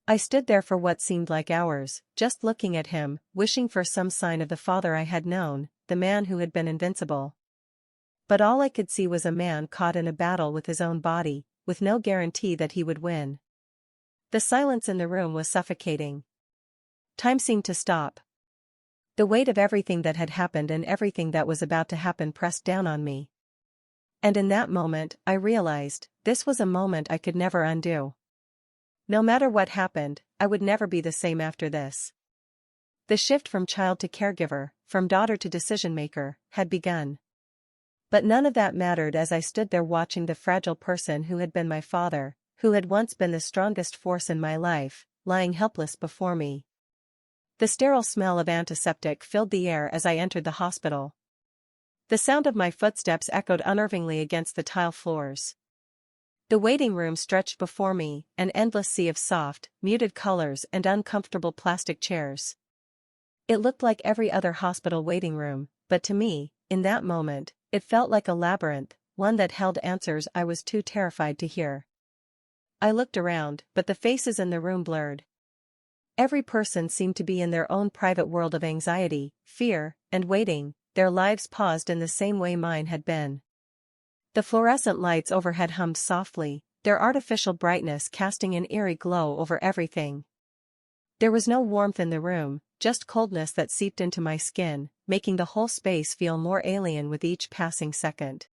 I stood there for what seemed like hours, just looking at him, wishing for some sign of the father I had known, the man who had been invincible. But all I could see was a man caught in a battle with his own body, with no guarantee that he would win. The silence in the room was suffocating. Time seemed to stop. The weight of everything that had happened and everything that was about to happen pressed down on me. And in that moment, I realized, this was a moment I could never undo. No matter what happened, I would never be the same after this. The shift from child to caregiver, from daughter to decision-maker, had begun. But none of that mattered as I stood there watching the fragile person who had been my father, who had once been the strongest force in my life, lying helpless before me. The sterile smell of antiseptic filled the air as I entered the hospital. The sound of my footsteps echoed unnervingly against the tile floors. The waiting room stretched before me, an endless sea of soft, muted colors and uncomfortable plastic chairs. It looked like every other hospital waiting room, but to me, in that moment, it felt like a labyrinth, one that held answers I was too terrified to hear. I looked around, but the faces in the room blurred. Every person seemed to be in their own private world of anxiety, fear, and waiting, their lives paused in the same way mine had been. The fluorescent lights overhead hummed softly, their artificial brightness casting an eerie glow over everything. There was no warmth in the room, just coldness that seeped into my skin, making the whole space feel more alien with each passing second.